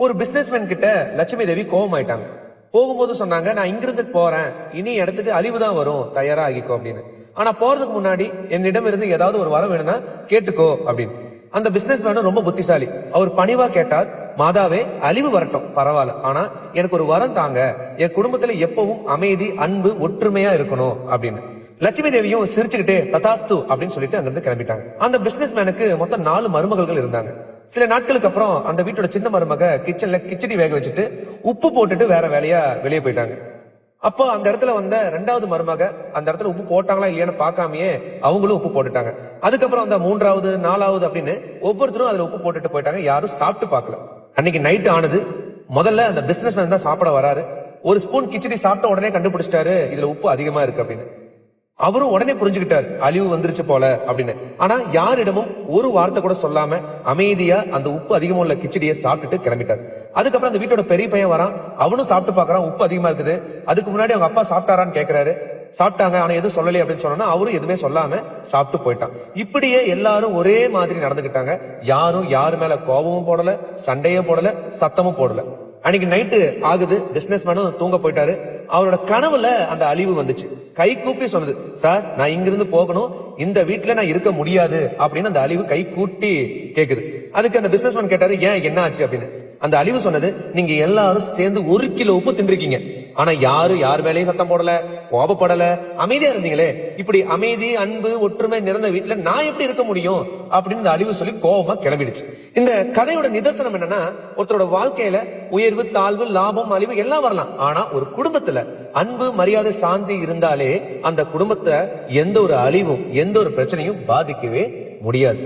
ஒரு பிசினஸ்மேன் கிட்ட லட்சுமி தேவி கோபம் ஆயிட்டாங்க. போகும்போது சொன்னாங்க, நான் இங்கிருந்து போறேன், இனி இடத்துக்கு அழிவு தான் வரும், தயாரா ஆகிக்கோ அப்படின்னு. ஆனா போறதுக்கு முன்னாடி என்னிடம் இருந்து ஏதாவது ஒரு வரம் வேணும்னா கேட்டுக்கோ அப்படின்னு. அந்த பிசினஸ் மேனும் ரொம்ப புத்திசாலி. அவர் பணிவா கேட்டார், மாதாவே அழிவு வரட்டும் பரவாயில்ல, ஆனா எனக்கு ஒரு வரம் தாங்க, என் குடும்பத்துல எப்பவும் அமைதி அன்பு ஒற்றுமையா இருக்கணும் அப்படின்னு. லட்சுமி தேவியும் சிரிச்சுக்கிட்டே ததாஸ்து அப்படின்னு சொல்லிட்டு அங்கிருந்து கிளம்பிட்டாங்க. அந்த பிசினஸ் மேனுக்கு மொத்தம் 4 மருமகள் இருந்தாங்க. சில நாட்களுக்கு அப்புறம் அந்த வீட்டோட சின்ன மருமக கிச்சன்ல கிச்சடி வேக வச்சுட்டு உப்பு போட்டுட்டு வேற வேலையா வெளியே போயிட்டாங்க. அப்போ அந்த இடத்துல வந்த 2வது மருமக அந்த இடத்துல உப்பு போட்டாங்களா இல்லையான்னு பார்க்காமயே அவங்களும் உப்பு போட்டுட்டாங்க. அதுக்கப்புறம் அந்த 3வது 4வது அப்படின்னு ஒவ்வொருத்தரும் அதுல உப்பு போட்டுட்டு போயிட்டாங்க. யாரும் சாப்பிட்டு பார்க்கல. அன்னைக்கு நைட் ஆனது. முதல்ல அந்த பிசினஸ் மேன் தான் சாப்பிட வராரு. ஒரு ஸ்பூன் கிச்சடி சாப்பிட்ட உடனே கண்டுபிடிச்சிட்டாரு இதுல உப்பு அதிகமா இருக்கு அப்படின்னு. அவரும் உடனே புரிஞ்சுக்கிட்டாரு அழிவு வந்துருச்சு போல அப்படின்னு. ஆனா யாரிடமும் ஒரு வார்த்தை கூட சொல்லாம அமைதியா அந்த உப்பு அதிகமா உள்ள கிச்சடியை சாப்பிட்டுட்டு கிளம்பிட்டார். அதுக்கப்புறம் அந்த வீட்டோட பெரிய பையன் வரான். அவனும் சாப்பிட்டு பாக்குறான், உப்பு அதிகமா இருக்குது. அதுக்கு முன்னாடி அவங்க அப்பா சாப்பிட்டாரான்னு கேக்குறாரு. சாப்பிட்டாங்க, ஆனா எதுவும் சொல்லலை அப்படின்னு சொன்னா அவரும் எதுவுமே சொல்லாம சாப்பிட்டு போயிட்டான். இப்படியே எல்லாரும் ஒரே மாதிரி நடந்துகிட்டாங்க. யாரும் யாரு மேல கோபமும் போடல, சண்டையும் போடல, சத்தமும் போடல. அன்னைக்கு நைட்டு ஆகுது. பிசினஸ் மேனும் தூங்க போயிட்டாரு. அவரோட கனவுல அந்த அழிவு வந்துச்சு. கை கூப்பி சொன்னது, சார் நான் இங்கிருந்து போகணும், இந்த வீட்டுல நான் இருக்க முடியாது அப்படின்னு அந்த அழிவு கை கூட்டி கேக்குது. அதுக்கு அந்த பிசினஸ் மேன் கேட்டாரு, ஏன் என்ன ஆச்சு அப்படின்னு. அந்த அழிவு சொன்னது, நீங்க எல்லாரும் சேர்ந்து 1 கிலோ உப்பு தின்றிருக்கீங்க, ஆனா யார் மேலேயும் சத்தம் போடல, கோபப்படல, அமைதியா இருந்தீங்களே. இப்படி அமைதி அன்பு ஒற்றுமை நிறைந்த வீட்டுல நான் எப்படி இருக்க முடியும் அப்படின்னு இந்த அழிவு சொல்லி கோபமா கிளம்பிடுச்சு. இந்த கதையோட நிதர்சனம் என்னன்னா, ஒருத்தரோட வாழ்க்கையில உயர்வு தாழ்வு லாபம் அழிவு எல்லாம் வரலாம், ஆனா ஒரு குடும்பத்துல அன்பு மரியாதை சாந்தி இருந்தாலே அந்த குடும்பத்தை எந்த ஒரு அழிவும் எந்த ஒரு பிரச்சனையும் பாதிக்கவே முடியாது.